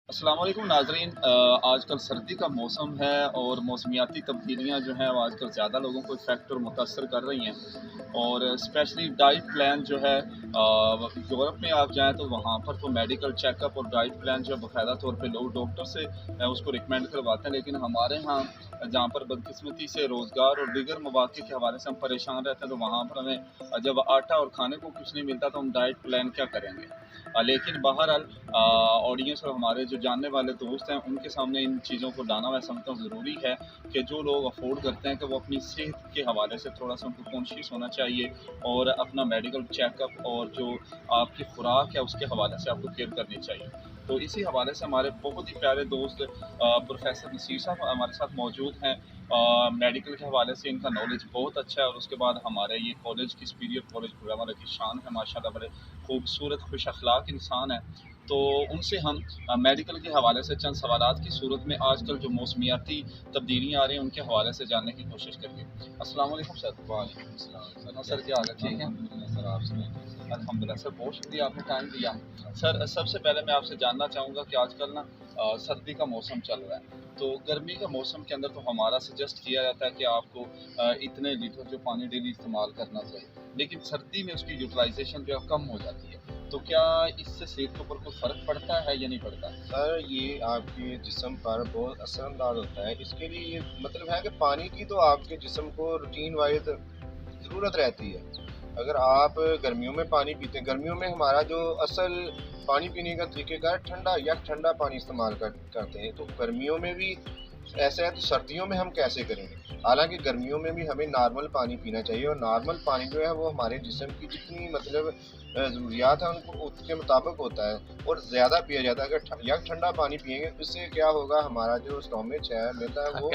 अस्सलाम वालेकुम नाज़रीन। आजकल सर्दी का मौसम है और मौसमियाती तब्दीलियाँ जो हैं वो आजकल ज़्यादा लोगों को इफ़ेक्ट और मुतासर कर रही हैं। और स्पेशली डाइट प्लान जो है यूरोप में आप जाएँ तो वहाँ पर तो मेडिकल चेकअप और डाइट प्लान जो है बाकायदा तौर पे लोग डॉक्टर से उसको रिकमेंड करवाते हैं। लेकिन हमारे यहाँ जहाँ पर बदकिस्मती से रोज़गार और दीगर मौक़े के हवाले से हम परेशान रहते हैं, तो वहाँ पर हमें जब आटा और खाने को कुछ नहीं मिलता तो हम डाइट प्लान क्या करेंगे। लेकिन बहरहाल ऑडियंस और हमारे जो जानने वाले दोस्त हैं उनके सामने इन चीज़ों को लाना मैं समझता हूँ ज़रूरी है कि जो लोग अफोर्ड करते हैं कि वो अपनी सेहत के हवाले से थोड़ा सा उनको कॉन्शियस होना चाहिए और अपना मेडिकल चेकअप और जो आपकी खुराक है उसके हवाले से आपको केयर करनी चाहिए। तो इसी हवाले से हमारे बहुत ही प्यारे दोस्त प्रोफेसर नसीर साहब हमारे साथ मौजूद हैं। मेडिकल के हवाले से इनका नॉलेज बहुत अच्छा है और उसके बाद हमारे ये कॉलेज की सुपीरियर कॉलेज गुरुग्राम की शान है, माशाल्लाह बड़े खूबसूरत खुश अखलाक इंसान है। तो उनसे हम मेडिकल के हवाले से चंद सवालात की सूरत में आजकल जो मौसमियाती तब्दीलियाँ आ रही हैं उनके हवाले से जानने की कोशिश करेंगे। अस्सलाम वालेकुम सर। वालेकुम अस्सलाम सर क्या हाल है, ठीक है? सर आप सुनाइए। अल्हम्दुलिल्लाह सर, बहुत शुक्रिया आपने टाइम दिया। सर सबसे पहले मैं आपसे जानना चाहूँगा कि आजकल ना सर्दी का मौसम चल रहा है, तो गर्मी के मौसम के अंदर तो हमारा सजेस्ट किया जाता है कि आपको इतने लीटर जो पानी डेली इस्तेमाल करना चाहिए, लेकिन सर्दी में उसकी यूटिलाइजेशन जो है कम हो जाती है। तो क्या इससे सेहत के ऊपर कोई फ़र्क पड़ता है या नहीं पड़ता? सर ये आपके जिस्म पर बहुत असरअंदाज होता है। इसके लिए ये मतलब है कि पानी की तो आपके जिस्म को रूटीन वाइज ज़रूरत रहती है। अगर आप गर्मियों में पानी पीते हैं, गर्मियों में हमारा जो असल पानी पीने का तरीक़ेकार ठंडा या ठंडा पानी इस्तेमाल करते हैं, तो गर्मियों में भी ऐसा है तो सर्दियों में हम कैसे करेंगे? हालाँकि गर्मियों में भी हमें नॉर्मल पानी पीना चाहिए और नॉर्मल पानी जो है वो हमारे जिस्म की जितनी मतलब ज़रूरियात है उनको उसके मुताबिक होता है और ज़्यादा पिया जाता है। अगर ठंडा पानी पिएँगे उससे क्या होगा, हमारा जो स्टोमच है मैदा है वो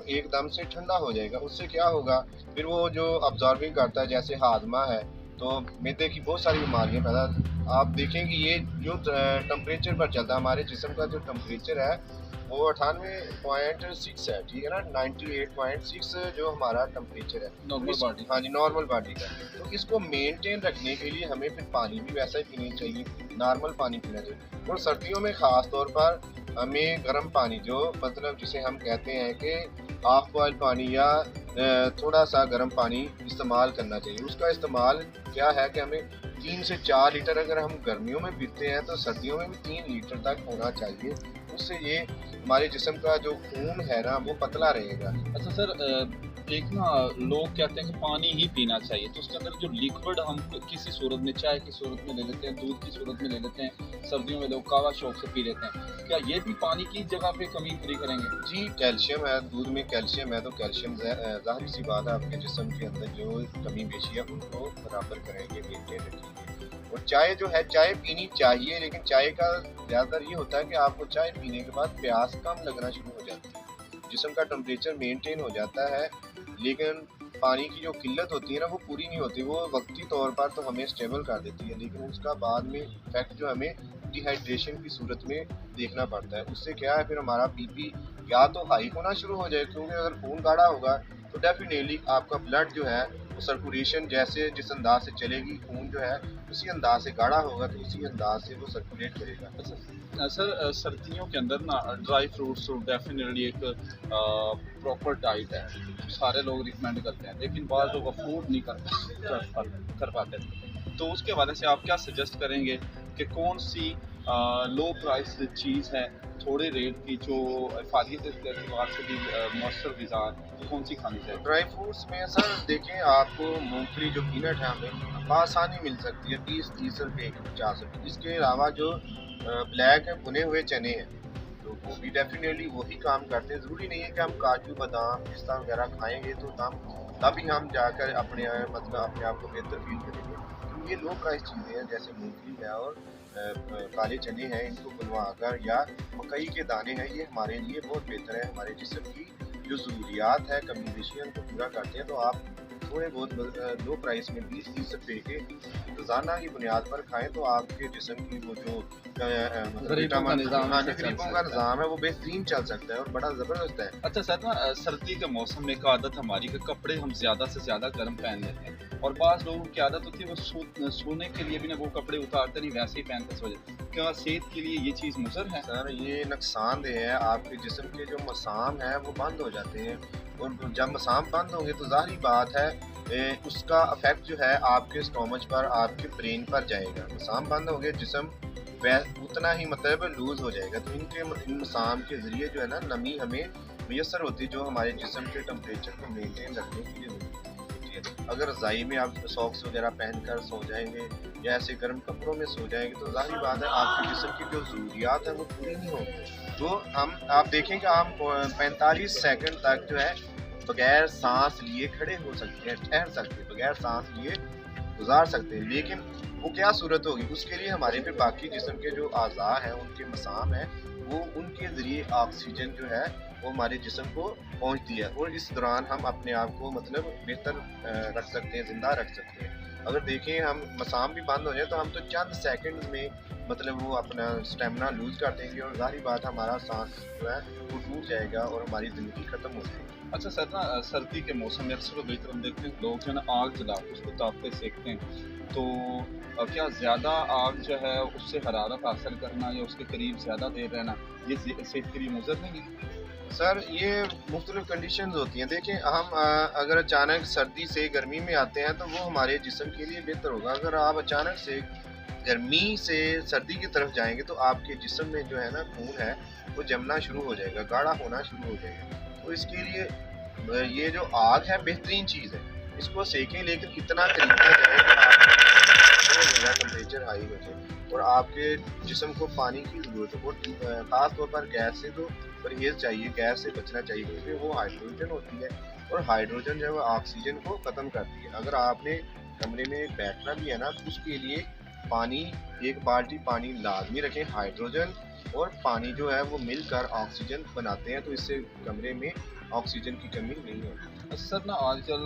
एकदम से ठंडा हो जाएगा। उससे क्या होगा, फिर वो जो अब्ज़ॉर्बिंग करता है जैसे हाज़मा है, तो मैदे की बहुत सारी बीमारियाँ पैदा आप देखें कि ये जो टेम्परेचर पर चलता है, हमारे जिस्म का जो टेम्परेचर है वो 98.6 है, ठीक है ना? 98.6 जो हमारा टेम्परेचर है नॉर्मल बॉडी। हाँ जी, नॉर्मल बॉडी का। तो इसको मेंटेन रखने के लिए हमें फिर पानी भी वैसा ही पीना चाहिए, नॉर्मल पानी पीना चाहिए। और सर्दियों में ख़ास तौर पर हमें गर्म पानी जो मतलब जिसे हम कहते हैं कि हाफ़ बॉयल पानी या थोड़ा सा गर्म पानी इस्तेमाल करना चाहिए। उसका इस्तेमाल क्या है कि हमें 3 से 4 लीटर अगर हम गर्मियों में पीते हैं तो सर्दियों में भी 3 लीटर तक होना चाहिए। उससे ये हमारे जिस्म का जो खून है ना वो पतला रहेगा। अच्छा सर, एक ना लोग कहते हैं कि पानी ही पीना चाहिए, तो उसके अंदर जो लिक्विड हम किसी सूरत में चाय की सूरत में ले लेते हैं, दूध की सूरत में ले लेते हैं, सर्दियों में लोग कावा शौक से पी लेते हैं, क्या ये भी पानी की जगह पे कमी पूरी करेंगे? जी, कैल्शियम है, दूध में कैल्शियम है, तो कैल्शियम ज़ाहिर सी बात है आपके जिस्म के अंदर जो कमी पेशी है उनको बराबर करेंगे, मेंटेन रखेंगे। और चाय जो है चाय पीनी चाहिए, लेकिन चाय का ज़्यादातर ये होता है कि आपको चाय पीने के बाद प्यास कम लगना शुरू हो जाती है, जिस्म का टेम्परेचर मेंटेन हो जाता है, लेकिन पानी की जो किल्लत होती है ना वो पूरी नहीं होती। वो वक्ती तौर पर तो हमें स्टेबल कर देती है, लेकिन उसका बाद में इफेक्ट जो हमें डिहाइड्रेशन की सूरत में देखना पड़ता है। उससे क्या है, फिर हमारा बीपी या तो हाई होना शुरू हो जाए, क्योंकि अगर खून गाढ़ा होगा तो डेफिनेटली आपका ब्लड जो है वो सर्कुलेशन जैसे जिस अंदाज से चलेगी, खून जो है उसी अंदाज से गाढ़ा होगा तो उसी अंदाज से वो सर्कुलेट करेगा। सर सर्दियों के अंदर ना ड्राई फ्रूट्स तो डेफिनेटली एक प्रॉपर डाइट है, सारे लोग रिकमेंड करते हैं, लेकिन बाद लोग अफोर्ड नहीं कर पाते। तो उसके हवाले से आप क्या सजेस्ट करेंगे कि कौन सी लो प्राइस चीज़ है थोड़े रेट की जो इफादियत के एतबार से भी मौसर ग़िज़ा है, कौन सी खानी चाहिए? ड्राई फ्रूट्स में सर देखें, आपको मूंगफली जो पीनट है हमें आसानी मिल सकती है 20-30 रुपये की, 50 रुपये। इसके अलावा जो ब्लैक भुने हुए चने हैं तो वो भी डेफिनेटली वही काम करते हैं। ज़रूरी नहीं है कि हम काजू बादाम पिस्ता वगैरह खाएंगे तो तभी हम जाकर अपने मतलब अपने आप को बेहतर फील करेंगे। तो ये लो प्राइस चीज़ें हैं जैसे मूंगफली है और काले चने हैं, इनको बनवाकर या मकई के दाने हैं, ये हमारे लिए बहुत बेहतर है। हमारे जिस्म की जो ज़रूरियात है कमी बेशी उनको पूरा करते हैं। तो आप थोड़े बहुत लो प्राइस में 20-30 रुपये के रोज़ाना की बुनियाद पर खाएँ तो आपके जिस्म की वो जो गरीबों का निज़ाम है वो बेहतरीन चल सकता है और बड़ा ज़बरदस्त है। अच्छा सर ना सर्दी के मौसम में एक आदत हमारी कि कपड़े हम ज़्यादा से ज़्यादा गर्म पहन लेते हैं और बाज़ लोगों की आदत होती है वो सोने के लिए भी ना वो कपड़े उतारते नहीं, वैसे ही पहनते सो जाते हैं। क्या सेहत के लिए ये चीज़ मुज़र है? सर ये नुकसानदेह है, आपके जिस्म के जो मसाम हैं वो बंद हो जाते हैं, और जब मसाम बंद होंगे तो ज़ाहिर बात है उसका इफेक्ट जो है आपके स्टोमच पर, आपके ब्रेन पर जाएगा। मसाम बंद हो गए, जिस्म उतना ही मतलब लूज़ हो जाएगा। तो इन मसाम के ज़रिए जो है ना नमी हमें मैसर होती है, जो हमारे जिस्म के टेम्परेचर को मेनटेन रखने के लिए होती है। अगर रज़ाई में आप सॉक्स वगैरह पहन कर सो जाएंगे या ऐसे गर्म कपड़ों में सो जाएंगे तो ज़ाहिर बात है आपके जिस्म की जो ज़रूरियात है वो पूरी नहीं होंगी। तो आप देखें कि हम 45 सेकंड तक जो है बगैर सांस लिए खड़े हो सकते हैं, ठहर सकते हैं, बगैर सांस लिए गुजार सकते हैं। लेकिन वो क्या सूरत होगी, उसके लिए हमारे फिर बाकी जिस्म के जो आज़ा हैं, उनके मसाम हैं, वो उनके ज़रिए ऑक्सीजन जो है वो हमारे जिस्म को पहुंचती है, और इस दौरान हम अपने आप को मतलब बेहतर रख सकते हैं, ज़िंदा रख सकते हैं। अगर देखें हम मसाम भी बंद हो जाए तो हम तो चंद सेकंड में मतलब वो अपना स्टेमिना लूज़ कर देंगे, और ज़ाहिर बात हमारा सांस जो है वो टूट जाएगा और हमारी ज़िंदगी ख़त्म हो जाएगी। अच्छा सर, ना सर्दी के मौसम में अक्सर बेहतर हम देखते हैं लोग जो है ना आग जला के उसको ताप पे सेकते हैं, तो क्या ज़्यादा आग जो है उससे हरारत हासिल करना या उसके करीब ज़्यादा देर रहना ये सेहत के लिए मुज़र नहीं? सर ये मुख्तलिफ कंडीशंस होती हैं। देखें हम अगर अचानक सर्दी से गर्मी में आते हैं तो वो हमारे जिस्म के लिए बेहतर होगा। अगर आप अचानक से गर्मी से सर्दी की तरफ जाएंगे तो आपके जिस्म में जो है ना खून है वो जमना शुरू हो जाएगा, गाढ़ा होना शुरू हो जाएगा। तो इसके लिए ये जो आग है बेहतरीन चीज़ है, इसको सेकें लेकिन इतना करीब ना जाए कि आपका टेम्परेचर हाई हो जाए और आपके जिस्म को पानी की ज़रूरत है। और ख़ास तौर पर गैस से तो परहेज़ चाहिए, गैस से बचना चाहिए, क्योंकि वो हाइड्रोजन होती है और हाइड्रोजन जो है वो ऑक्सीजन को ख़त्म करती है। अगर आपने कमरे में बैठना भी है ना तो उसके लिए पानी, एक बाल्टी पानी लाजमी रखें। हाइड्रोजन और पानी जो है वो मिलकर ऑक्सीजन बनाते हैं, तो इससे कमरे में ऑक्सीजन की कमी नहीं होती। सर ना आजकल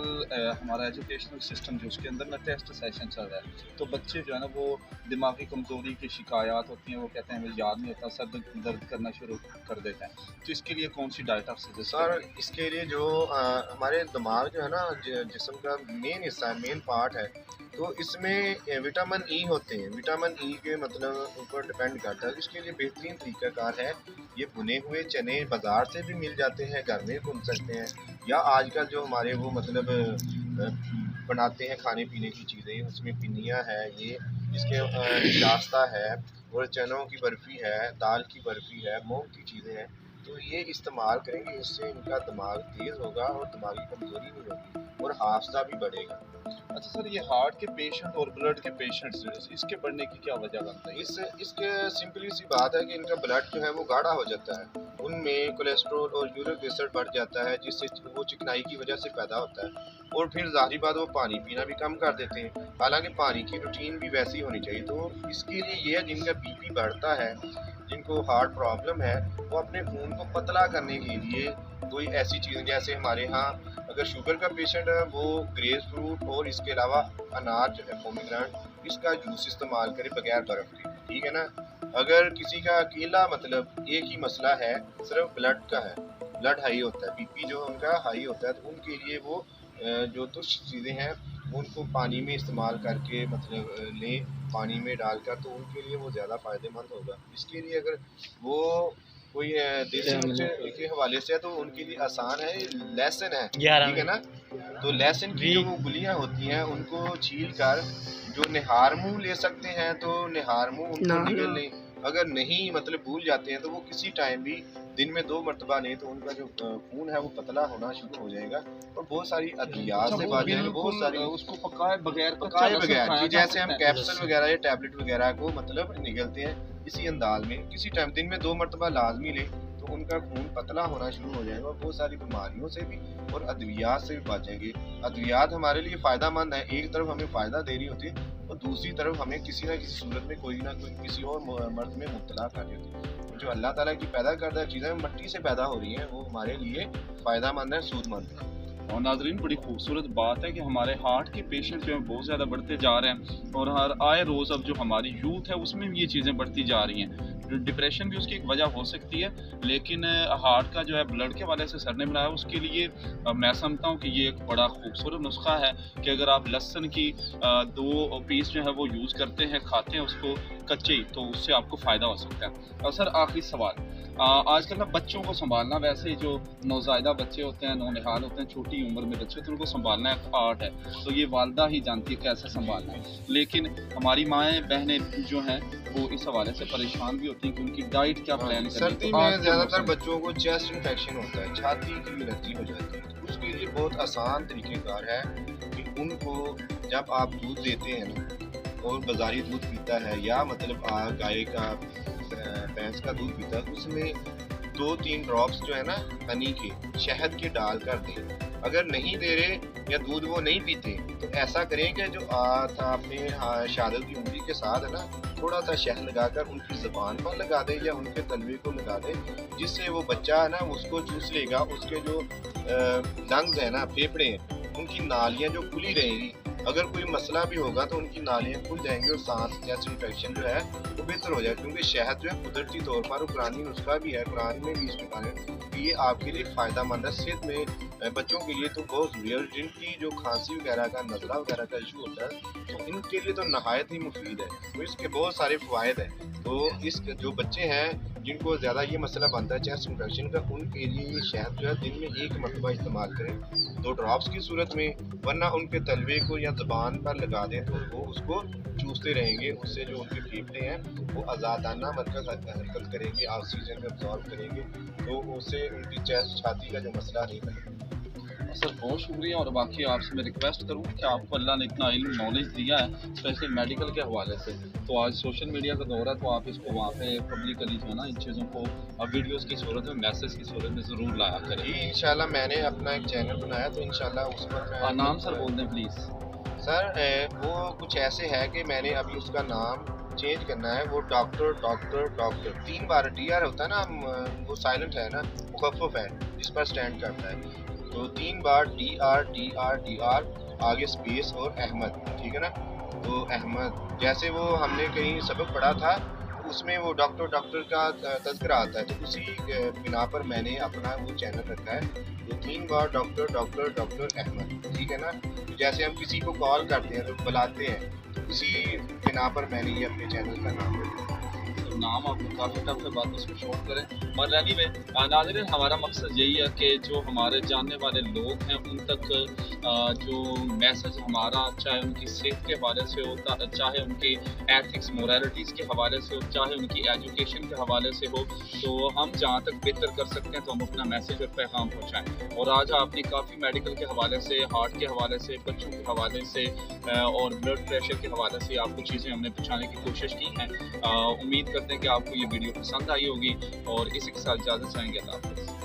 हमारा एजुकेशनल सिस्टम जो उसके अंदर ना टेस्ट सेशन चल रहा है, तो बच्चे जो है ना वो दिमागी कमज़ोरी की शिकायत होती हैं, वो कहते हैं मुझे याद नहीं होता, सर दर्द करना शुरू कर देते हैं। तो इसके लिए कौन सी डाइट आप सजेस्ट सर इसके लिए जो हमारे दिमाग जो है ना जिस्म का मेन हिस्सा है, मेन पार्ट है, तो इसमें विटामिन ई होते हैं। विटामिन ई के मतलब ऊपर डिपेंड करता है। इसके लिए बेहतरीन तरीक़ाकार है, ये भुने हुए चने बाज़ार से भी मिल जाते हैं, घर में भुन सकते हैं, या आजकल जो हमारे वो मतलब बनाते हैं खाने पीने की चीज़ें, उसमें पिनिया है, ये इसके शास्ता है और चनों की बर्फ़ी है, दाल की बर्फ़ी है, मूंग की चीज़ें हैं। तो ये इस्तेमाल करेंगे, इससे इनका दिमाग तेज़ होगा और दिमागी कमज़ोरी नहीं होगी और हाफजा भी बढ़ेगा। अच्छा सर, ये हार्ट के पेशेंट और ब्लड के पेशेंट्स इसके बढ़ने की क्या वजह बनता है? इसके सिंपली सी बात है कि इनका ब्लड जो है वो गाढ़ा हो जाता है, उनमें कोलेस्ट्रॉल और यूरिक एसिड बढ़ जाता है, जिससे वो चिकनाई की वजह से पैदा होता है, और फिर ज़ाहिर बात वो पानी पीना भी कम कर देते हैं। हालांकि पानी की रूटीन भी वैसी होनी चाहिए। तो इसके लिए ये है जिनका बीपी बढ़ता है, जिनको हार्ट प्रॉब्लम है, वो अपने खून को पतला करने के लिए कोई ऐसी चीज़, जैसे हमारे यहाँ अगर शुगर का पेशेंट है वो ग्रेप फ्रूट और इसके अलावा अनार जो है पोमीग्रेनेट, इसका जूस इस्तेमाल करे बगैर बर्फ़ के, ठीक है ना। अगर किसी का अकेला मतलब एक ही मसला है, सिर्फ ब्लड का है, ब्लड हाई होता है, बीपी जो उनका हाई होता है, तो उनके लिए वो जो तुच्छ चीज़ें हैं उनको पानी में इस्तेमाल करके मतलब लें, पानी में डालकर, तो उनके लिए वो ज़्यादा फ़ायदेमंद होगा। इसके लिए अगर वो कोई देसी नुस्खे के हवाले से है तो उनके लिए आसान है, लहसुन है, ठीक है ना। तो लहसुन की जो गुलियाँ होती हैं उनको छील कर जो निहार मुँह ले सकते हैं तो निहार मुँह उनको निगल लें। अगर नहीं मतलब भूल जाते हैं तो वो किसी टाइम भी दिन में 2 मरतबा नहीं, तो उनका जो खून है वो पतला होना शुरू हो जाएगा और बहुत सारी अद्वियात से बच जाएंगे। बहुत सारी उसको पकाए बगैर कि जैसे हम कैप्सूल वगैरह या टैबलेट वगैरह को मतलब निगलते हैं, इसी अंदाज में किसी टाइम दिन में 2 मरतबा लाजमी लें तो उनका खून पतला होना शुरू हो जाएगा और बहुत सारी बीमारियों से भी और अद्वियात से भी बचेंगे। अद्वियात हमारे लिए फ़ायदा मंद है, एक तरफ हमें फ़ायदा दे रही होती है और दूसरी तरफ हमें किसी न किसी सूरत में कोई ना कोई किसी और मर्ज में मुब्तला कर देती है। जो अल्लाह ताला की पैदा करदा चीज़ें मिट्टी से पैदा हो रही हैं, वो हमारे लिए फ़ायदा मंद है, सूदमंद है। और नाजरीन, बड़ी खूबसूरत बात है कि हमारे हार्ट के पेशेंट जो हैं बहुत ज़्यादा बढ़ते जा रहे हैं और हर आए रोज़ अब जो हमारी यूथ है उसमें भी ये चीज़ें बढ़ती जा रही हैं। डिप्रेशन भी उसकी एक वजह हो सकती है, लेकिन हार्ट का जो है ब्लड के हवाले से सर ने बनाया उसके लिए मैं समझता हूँ कि ये एक बड़ा खूबसूरत नुस्खा है कि अगर आप लहसुन की 2 पीस जो है वो यूज़ करते हैं, खाते हैं उसको कच्चे, तो उससे आपको फ़ायदा हो सकता है। और सर आखिरी सवाल, आजकल ना बच्चों को संभालना, वैसे ही जो नौज़ायदा बच्चे होते हैं, नौनिहाल होते हैं, छोटी उम्र में बच्चे होते हैं, उनको संभालना एक आर्ट है, तो ये वालिदा ही जानती है कैसे संभालना है। लेकिन हमारी माएँ बहनें जो हैं वो इस हवाले से परेशान भी होती हैं कि उनकी डाइट क्या प्लान करें। सर्दी तो में ज़्यादातर बच्चों को चेस्ट इन्फेक्शन होता है, छाती की एलर्जी हो जाती है। तो उसके लिए बहुत आसान तरीक़ेकार है कि उनको जब आप दूध देते हैं ना, और बाज़ारी दूध पीता है या मतलब गाय का भैंस का दूध पीता है, उसमें 2-3 ड्रॉप्स जो है ना हनी के, शहद के डाल कर दें। अगर नहीं दे रहे या दूध वो नहीं पीते, तो ऐसा करें कि जो आपने शहादत की उंगली के साथ है ना, थोड़ा सा शहद लगाकर उनकी ज़ुबान पर लगा दें या उनके तलवे को लगा दें, जिससे वो बच्चा है ना उसको चूस लेगा। उसके जो लंग्स है ना, फेफड़े हैं, उनकी नालियाँ जो खुली रहेंगी। अगर कोई मसला भी होगा तो उनकी नालियाँ खुल जाएंगी और सांस चेस्ट इन्फेक्शन जो है वो बेहतर हो जाएगा। क्योंकि शहद जो है कुदरती तौर पर कुरानी नुस्खा भी है, कुरान में भी इसमें कहा है कि ये आपके लिए फ़ायदा मंद है। सेहत में बच्चों के लिए तो बहुत ज़रूरी है, जिनकी जो खांसी वगैरह का, नज़ला वगैरह का इशू होता है, तो इनके लिए तो नहायत ही मुफीद है। तो इसके बहुत सारे फ़वाइद हैं। तो इस जो बच्चे हैं जिनको ज़्यादा ये मसला बनता है चेस्ट इन्फेक्शन का, उनके लिए ये शहद जो है दिन में 1 मरतबा इस्तेमाल करें, 2 ड्रॉप्स की सूरत में, वरना उनके तलवे को या ज़ुबान पर लगा दें तो वो उसको चूसते रहेंगे। उससे जो उनके फेफड़े हैं वो आज़ादाना मतलब हरकत करेंगे, ऑक्सीजन को अब्जॉर्ब करेंगे, तो उससे उनकी चेस्ट छाती का जो मसला नहीं बनेगा। सर बहुत शुक्रिया, और बाकी आपसे मैं रिक्वेस्ट करूँ कि आपको अल्लाह ने इतना इल्म नॉलेज दिया है स्पेशली मेडिकल के हवाले से, तो आज सोशल मीडिया का दौर है, तो आप इसको वहाँ पे पब्लिकली जो है ना इन चीज़ों को वीडियोस की सूरत में, मैसेज की सूरत में ज़रूर लाया करें। जी इंशाल्लाह, मैंने अपना एक चैनल बनाया, तो इंशाल्लाह उस पर मैं नाम सर बोल दें प्लीज़। सर वो कुछ ऐसे है कि मैंने अभी उसका नाम चेंज करना है। वो डॉक्टर 3 बार DR होता है ना, वो साइलेंट है ना, मुखफ़्फ़ है जिस पर स्टैंड करता है, तो 3 बार DR आगे स्पेस और अहमद, ठीक है ना। तो अहमद जैसे वो हमने कहीं सबक पढ़ा था, उसमें वो डॉक्टर का तज़किरा आता है, तो उसी बिना पर मैंने अपना वो चैनल रखा है। तो 3 बार डॉक्टर अहमद, ठीक है ना। तो जैसे हम किसी को कॉल करते हैं तो बुलाते हैं, तो उसी बिना पर मैंने ये अपने चैनल का नाम रखा है। नाम आपको काफ़ी टफ है, बात उसको शॉर्ट करें। और एनीवे नाज़रीन, हमारा मकसद यही है कि जो हमारे जानने वाले लोग हैं उन तक जो मैसेज हमारा, चाहे उनकी सेहत के हवाले से हो, चाहे उनकी एथिक्स मोरालिटीज़ के हवाले से हो, चाहे उनकी एजुकेशन के हवाले से हो, तो हम जहाँ तक बेहतर कर सकते हैं तो हम अपना मैसेज और पैगाम पहुँचाएँ। और आज आपने काफ़ी मेडिकल के हवाले से, हार्ट के हवाले से, बच्चों के हवाले से और ब्लड प्रेशर के हवाले से आपको चीज़ें हमने पहुँचाने की कोशिश की हैं। उम्मीद करते हैं कि आपको ये वीडियो पसंद आई होगी, और इसी के साथ इजाज़त चाहेंगे। अल्लाह हाफ़िज़।